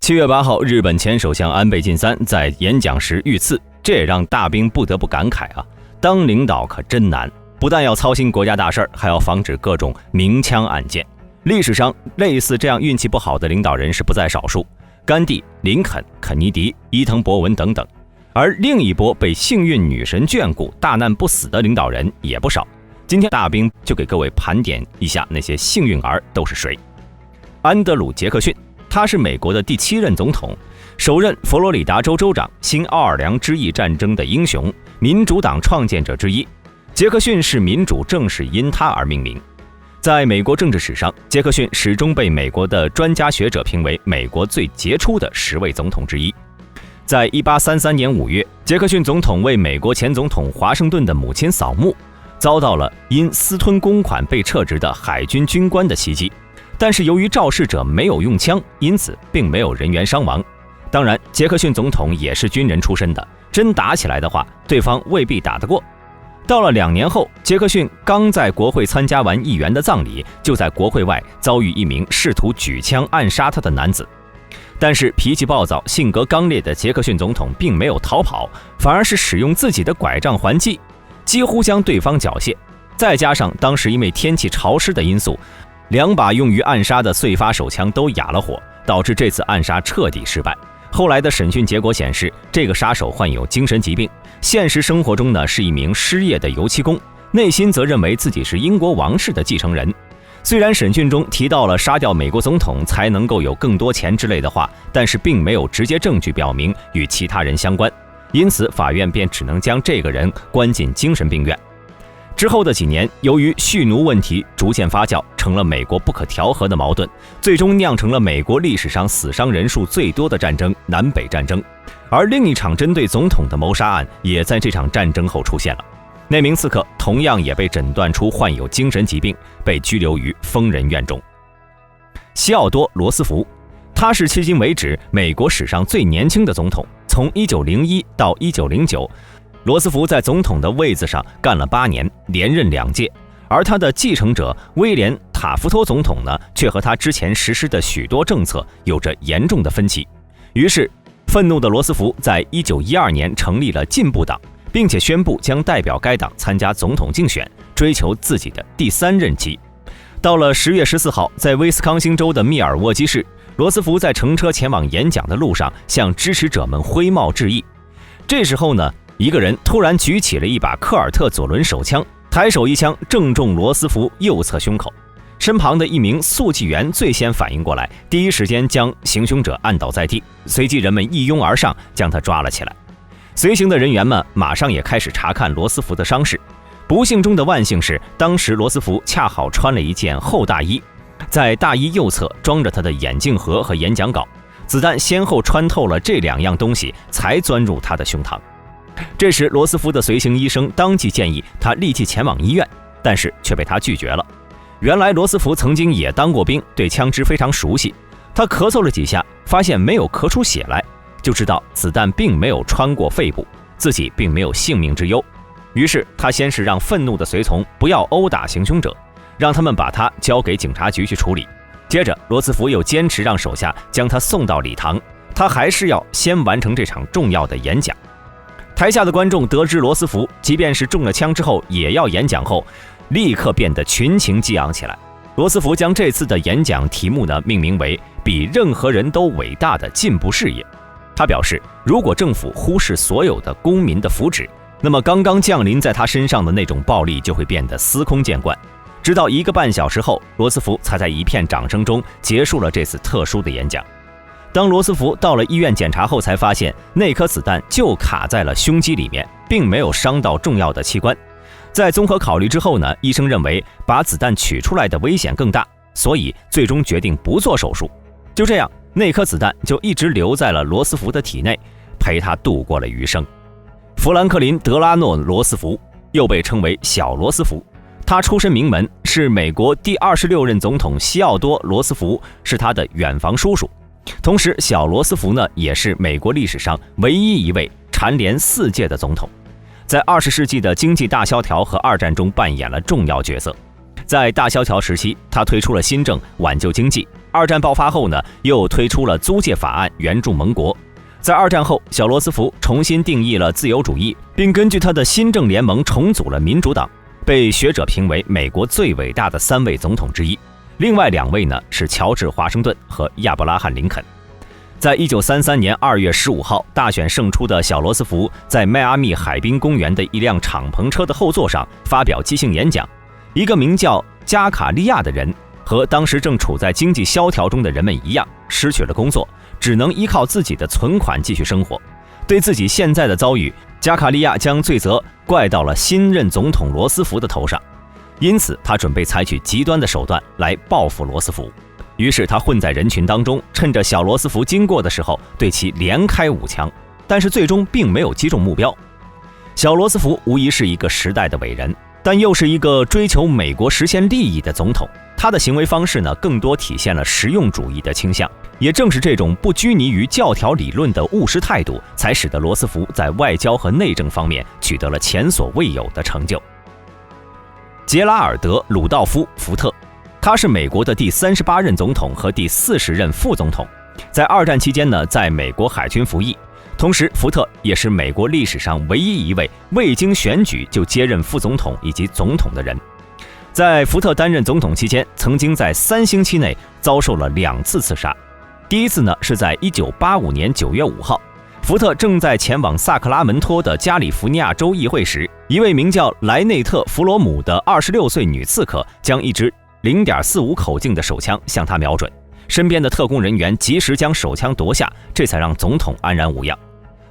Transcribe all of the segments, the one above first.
7月8号，日本前首相安倍晋三在演讲时遇刺，这也让大兵不得不感慨啊，当领导可真难，不但要操心国家大事，还要防止各种明枪暗箭。历史上类似这样运气不好的领导人是不在少数，甘地、林肯、肯尼迪、伊藤博文等等。而另一波被幸运女神眷顾、大难不死的领导人也不少。今天大兵就给各位盘点一下那些幸运儿都是谁。安德鲁·杰克逊，他是美国的第7任总统，首任佛罗里达州州长，新奥尔良之役战争的英雄，民主党创建者之一。杰克逊是民主正是因他而命名。在美国政治史上，杰克逊始终被美国的专家学者评为美国最杰出的10位总统之一。在1833年5月，杰克逊总统为美国前总统华盛顿的母亲扫墓，遭到了因私吞公款被撤职的海军军官的袭击。但是由于肇事者没有用枪，因此并没有人员伤亡。当然，杰克逊总统也是军人出身的，真打起来的话，对方未必打得过。到了2年后，杰克逊刚在国会参加完议员的葬礼，就在国会外遭遇一名试图举枪暗杀他的男子。但是脾气暴躁、性格刚烈的杰克逊总统并没有逃跑，反而是使用自己的拐杖还击，几乎将对方缴械。再加上当时因为天气潮湿的因素，2把用于暗杀的碎发手枪都哑了火，导致这次暗杀彻底失败。后来的审讯结果显示，这个杀手患有精神疾病，现实生活中呢是一名失业的油漆工，内心则认为自己是英国王室的继承人。虽然审讯中提到了杀掉美国总统才能够有更多钱之类的话，但是并没有直接证据表明与其他人相关，因此法院便只能将这个人关进精神病院。之后的几年，由于蓄奴问题逐渐发酵，成了美国不可调和的矛盾，最终酿成了美国历史上死伤人数最多的战争——南北战争。而另一场针对总统的谋杀案也在这场战争后出现了。那名刺客同样也被诊断出患有精神疾病，被拘留于疯人院中。西奥多·罗斯福，他是迄今为止美国史上最年轻的总统，从1901到1909。罗斯福在总统的位子上干了8年，连任2届，而他的继承者威廉·塔夫托总统呢，却和他之前实施的许多政策有着严重的分歧。于是，愤怒的罗斯福在1912年成立了进步党，并且宣布将代表该党参加总统竞选，追求自己的第3任期。到了10月14号，在威斯康星州的密尔沃基市，罗斯福在乘车前往演讲的路上，向支持者们挥帽致意。这时候呢，一个人突然举起了一把科尔特左轮手枪，抬手一枪正中罗斯福右侧胸口。身旁的一名速记员最先反应过来，第一时间将行凶者按倒在地，随即人们一拥而上，将他抓了起来。随行的人员们马上也开始查看罗斯福的伤势。不幸中的万幸是，当时罗斯福恰好穿了一件厚大衣，在大衣右侧装着他的眼镜盒和演讲稿，子弹先后穿透了这2样东西，才钻入他的胸膛。这时罗斯福的随行医生当即建议他立即前往医院，但是却被他拒绝了。原来罗斯福曾经也当过兵，对枪支非常熟悉。他咳嗽了几下，发现没有咳出血来，就知道子弹并没有穿过肺部，自己并没有性命之忧。于是他先是让愤怒的随从不要殴打行凶者，让他们把他交给警察局去处理。接着罗斯福又坚持让手下将他送到礼堂，他还是要先完成这场重要的演讲。台下的观众得知罗斯福即便是中了枪之后也要演讲后，立刻变得群情激昂起来。罗斯福将这次的演讲题目呢命名为比任何人都伟大的进步事业。他表示，如果政府忽视所有的公民的福祉，那么刚刚降临在他身上的那种暴力就会变得司空见惯。直到1个半小时后，罗斯福才在一片掌声中结束了这次特殊的演讲。当罗斯福到了医院检查后，才发现那颗子弹就卡在了胸肌里面，并没有伤到重要的器官。在综合考虑之后呢，医生认为把子弹取出来的危险更大，所以最终决定不做手术。就这样，那颗子弹就一直留在了罗斯福的体内，陪他度过了余生。富兰克林·德拉诺·罗斯福又被称为小罗斯福，他出身名门，是美国第26任总统西奥多·罗斯福是他的远房叔叔。同时，小罗斯福呢也是美国历史上唯一一位蝉联4届的总统，在20世纪的经济大萧条和2战中扮演了重要角色。在大萧条时期，他推出了新政挽救经济。二战爆发后呢，又推出了租界法案援助盟国。在二战后，小罗斯福重新定义了自由主义，并根据他的新政联盟重组了民主党，被学者评为美国最伟大的3位总统之一。另外2位呢是乔治·华盛顿和亚伯拉罕·林肯。在1933年2月15号大选胜出的小罗斯福，在迈阿密海滨公园的一辆敞篷车的后座上发表即兴演讲。一个名叫加卡利亚的人和当时正处在经济萧条中的人们一样，失去了工作，只能依靠自己的存款继续生活。对自己现在的遭遇，加卡利亚将罪责怪到了新任总统罗斯福的头上，因此他准备采取极端的手段来报复罗斯福。于是他混在人群当中，趁着小罗斯福经过的时候对其连开5枪，但是最终并没有击中目标。小罗斯福无疑是一个时代的伟人，但又是一个追求美国实现利益的总统。他的行为方式呢，更多体现了实用主义的倾向。也正是这种不拘泥于教条理论的务实态度，才使得罗斯福在外交和内政方面取得了前所未有的成就。杰拉尔德·鲁道夫·福特，他是美国的第38任总统和第40任副总统。在二战期间呢，在美国海军服役。同时，福特也是美国历史上唯一一位未经选举就接任副总统以及总统的人。在福特担任总统期间，曾经在3星期内遭受了2次刺杀。第一次呢，是在1985年9月5号，福特正在前往萨克拉门托的加利福尼亚州议会时，一位名叫莱内特·弗罗姆的26岁女刺客将一支0.45口径的手枪向他瞄准，身边的特工人员及时将手枪夺下，这才让总统安然无恙。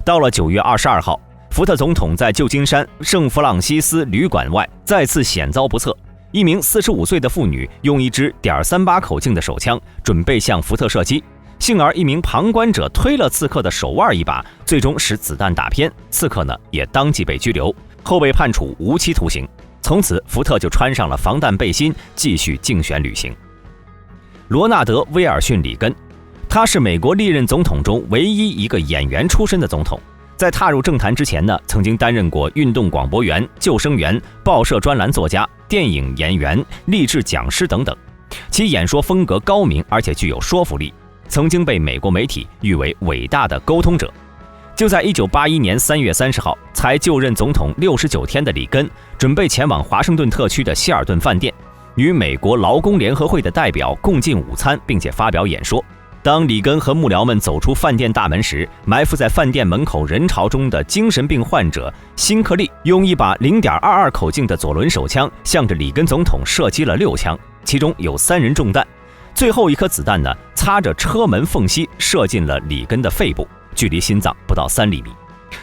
到了9月22号，福特总统在旧金山圣弗朗西斯旅馆外再次险遭不测，一名45岁的妇女用一支.38口径的手枪准备向福特射击，幸而一名旁观者推了刺客的手腕一把，最终使子弹打偏，刺客呢也当即被拘留，后被判处无期徒刑。从此，福特就穿上了防弹背心，继续竞选旅行。罗纳德·威尔逊·里根，他是美国历任总统中唯一一个演员出身的总统。在踏入政坛之前呢，曾经担任过运动广播员、救生员、报社专栏作家、电影演员、励志讲师等等。其演说风格高明，而且具有说服力，曾经被美国媒体誉为伟大的沟通者。就在1981年3月30号，才就任总统69天的里根，准备前往华盛顿特区的希尔顿饭店，与美国劳工联合会的代表共进午餐，并且发表演说。当里根和幕僚们走出饭店大门时，埋伏在饭店门口人潮中的精神病患者辛克利用一把0.22口径的左轮手枪向着里根总统射击了6枪，其中有3人中弹。最后一颗子弹呢，擦着车门缝隙射进了里根的肺部，距离心脏不到3厘米。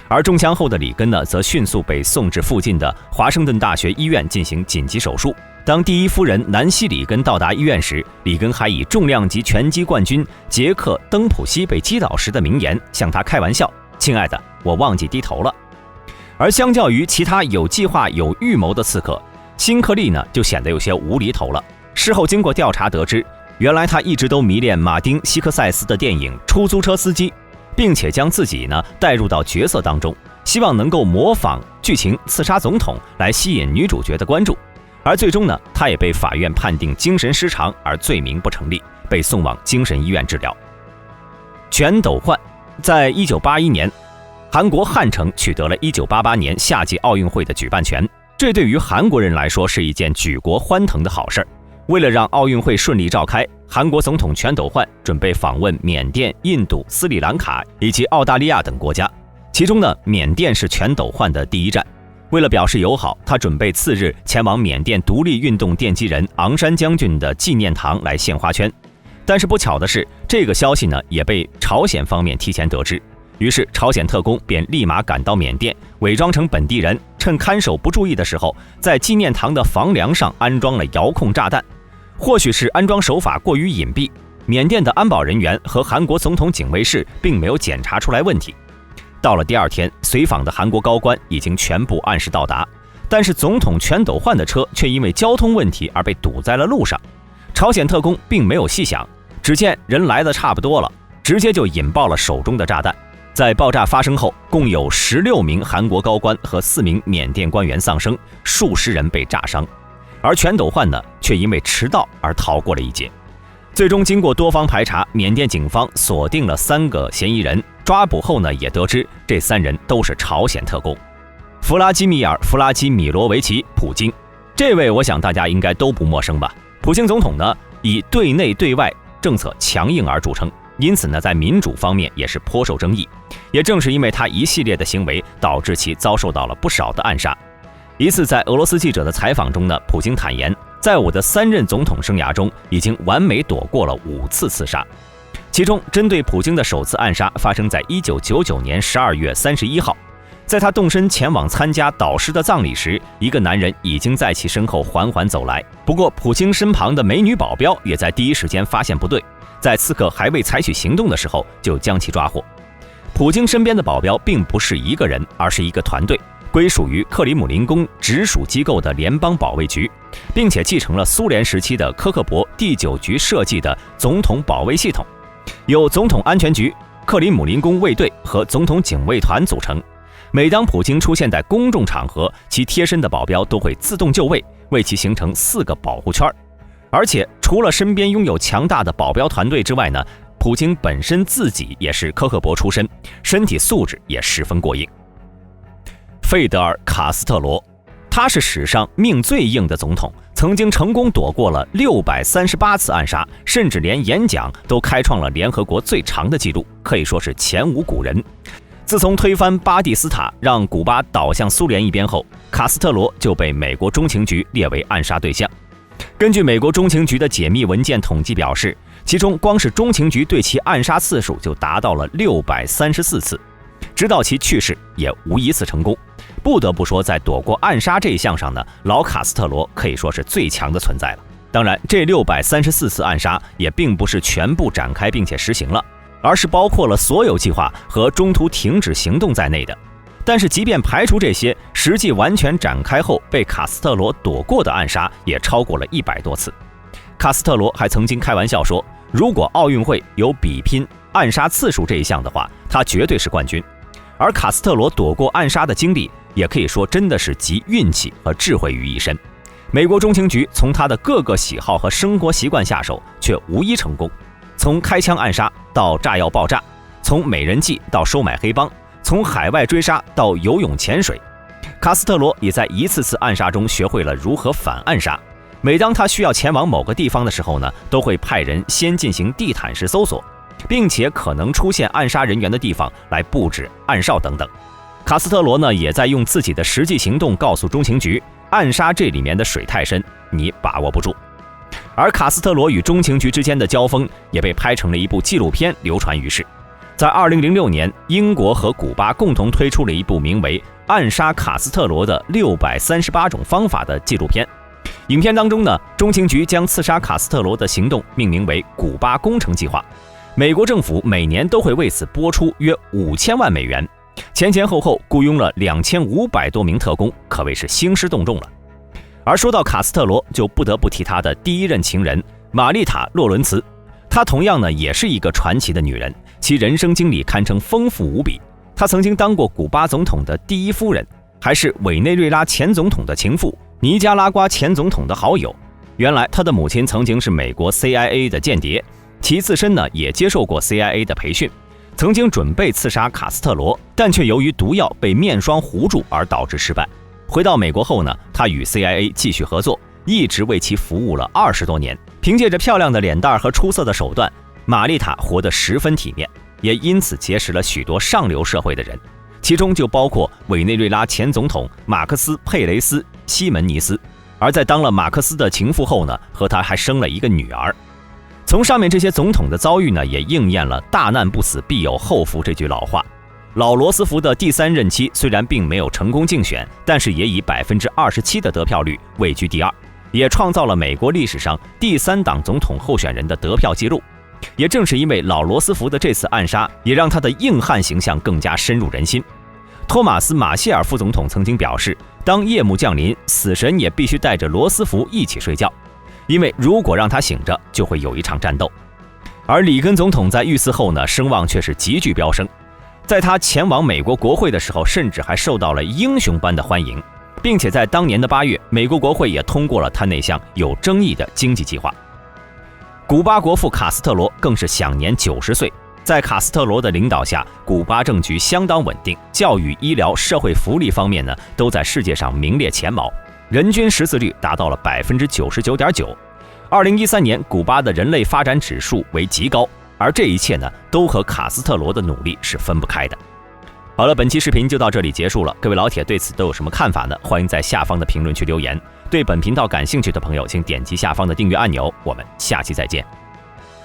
而中枪后的里根呢，则迅速被送至附近的华盛顿大学医院进行紧急手术。当第一夫人南希·里根到达医院时，里根还以重量级拳击冠军杰克·登普西被击倒时的名言向他开玩笑：“亲爱的，我忘记低头了。”而相较于其他有计划有预谋的刺客，辛克利呢就显得有些无厘头了。事后经过调查得知，原来他一直都迷恋马丁·希克塞斯的电影《出租车司机》，并且将自己呢带入到角色当中，希望能够模仿剧情刺杀总统来吸引女主角的关注。而最终呢，他也被法院判定精神失常而罪名不成立，被送往精神医院治疗。全斗焕，在1981年，韩国汉城取得了1988年夏季奥运会的举办权，这对于韩国人来说是一件举国欢腾的好事儿。为了让奥运会顺利召开，韩国总统全斗焕准备访问缅甸、印度、斯里兰卡以及澳大利亚等国家，其中呢，缅甸是全斗焕的第一站。为了表示友好，他准备次日前往缅甸独立运动奠基人昂山将军的纪念堂来献花圈。但是不巧的是，这个消息呢也被朝鲜方面提前得知，于是朝鲜特工便立马赶到缅甸，伪装成本地人，趁看守不注意的时候，在纪念堂的房梁上安装了遥控炸弹。或许是安装手法过于隐蔽，缅甸的安保人员和韩国总统警卫室并没有检查出来问题。到了第二天，随访的韩国高官已经全部按时到达，但是总统全斗焕的车却因为交通问题而被堵在了路上。朝鲜特工并没有细想，只见人来的差不多了，直接就引爆了手中的炸弹。在爆炸发生后，共有16名韩国高官和4名缅甸官员丧生，数十人被炸伤。而全斗焕呢，却因为迟到而逃过了一劫。最终经过多方排查，缅甸警方锁定了3个嫌疑人，抓捕后呢，也得知这3人都是朝鲜特工。弗拉基米尔·弗拉基米罗维奇·普京，这位我想大家应该都不陌生吧？普京总统呢，以对内对外政策强硬而著称，因此呢，在民主方面也是颇受争议。也正是因为他一系列的行为，导致其遭受到了不少的暗杀。一次在俄罗斯记者的采访中呢，普京坦言，在我的3任总统生涯中，已经完美躲过了5次刺杀。其中，针对普京的首次暗杀发生在1999年12月31号，在他动身前往参加导师的葬礼时，一个男人已经在其身后缓缓走来。不过，普京身旁的美女保镖也在第一时间发现不对，在刺客还未采取行动的时候，就将其抓获。普京身边的保镖并不是一个人，而是一个团队，归属于克里姆林宫直属机构的联邦保卫局，并且继承了苏联时期的科克勃第9局设计的总统保卫系统，由总统安全局、克里姆林宫卫队和总统警卫团组成。每当普京出现在公众场合，其贴身的保镖都会自动就位，为其形成4个保护圈。而且除了身边拥有强大的保镖团队之外呢，普京本身自己也是科克勃出身，身体素质也十分过硬。费德尔·卡斯特罗，他是史上命最硬的总统，曾经成功躲过了638次暗杀，甚至连演讲都开创了联合国最长的纪录，可以说是前无古人。自从推翻巴蒂斯塔，让古巴倒向苏联一边后，卡斯特罗就被美国中情局列为暗杀对象。根据美国中情局的解密文件统计表示，其中光是中情局对其暗杀次数就达到了634次，直到其去世也无一次成功。不得不说，在躲过暗杀这一项上呢，老卡斯特罗可以说是最强的存在了。当然，这634次暗杀也并不是全部展开并且实行了，而是包括了所有计划和中途停止行动在内的。但是即便排除这些，实际完全展开后被卡斯特罗躲过的暗杀也超过了100多次。卡斯特罗还曾经开玩笑说，如果奥运会有比拼暗杀次数这一项的话，他绝对是冠军。而卡斯特罗躲过暗杀的经历，也可以说真的是集运气和智慧于一身。美国中情局从他的各个喜好和生活习惯下手，却无一成功。从开枪暗杀到炸药爆炸，从美人计到收买黑帮，从海外追杀到游泳潜水，卡斯特罗也在一次次暗杀中学会了如何反暗杀。每当他需要前往某个地方的时候呢，都会派人先进行地毯式搜索，并且可能出现暗杀人员的地方来布置暗哨等等。卡斯特罗呢，也在用自己的实际行动告诉中情局，暗杀这里面的水太深，你把握不住。而卡斯特罗与中情局之间的交锋也被拍成了一部纪录片流传于世。在2006年，英国和古巴共同推出了一部名为《暗杀卡斯特罗的638种方法》的纪录片。影片当中呢，中情局将刺杀卡斯特罗的行动命名为古巴工程计划，美国政府每年都会为此拨出约5000万美元，前后雇佣了2500多名特工，可谓是兴师动众了。而说到卡斯特罗，就不得不提他的第一任情人玛丽塔·洛伦茨。她同样呢，也是一个传奇的女人，其人生经历堪称丰富无比。她曾经当过古巴总统的第一夫人，还是委内瑞拉前总统的情妇，尼加拉瓜前总统的好友。原来她的母亲曾经是美国 CIA 的间谍，其自身呢也接受过 CIA 的培训，曾经准备刺杀卡斯特罗，但却由于毒药被面霜糊住而导致失败。回到美国后呢，他与 CIA 继续合作，一直为其服务了20多年。凭借着漂亮的脸蛋和出色的手段，玛丽塔活得十分体面，也因此结识了许多上流社会的人，其中就包括委内瑞拉前总统马克思·佩雷斯·西门尼斯。而在当了马克思的情妇后呢，和他还生了一个女儿。从上面这些总统的遭遇呢，也应验了大难不死必有后福这句老话。老罗斯福的第3任期虽然并没有成功竞选，但是也以27%的得票率位居第2，也创造了美国历史上第3党总统候选人的得票记录。也正是因为老罗斯福的这次暗杀，也让他的硬汉形象更加深入人心。托马斯·马歇尔副总统曾经表示，当夜幕降临，死神也必须带着罗斯福一起睡觉，因为如果让他醒着，就会有一场战斗。而里根总统在遇刺后呢，声望却是急剧飙升。在他前往美国国会的时候，甚至还受到了英雄般的欢迎，并且在当年的8月，美国国会也通过了他那项有争议的经济计划。古巴国父卡斯特罗更是享年90岁，在卡斯特罗的领导下，古巴政局相当稳定，教育、医疗、社会福利方面呢，都在世界上名列前茅，人均识字率达到了99.9%。2013年，古巴的人类发展指数为极高，而这一切呢，都和卡斯特罗的努力是分不开的。好了，本期视频就到这里结束了。各位老铁对此都有什么看法呢？欢迎在下方的评论区留言。对本频道感兴趣的朋友，请点击下方的订阅按钮。我们下期再见。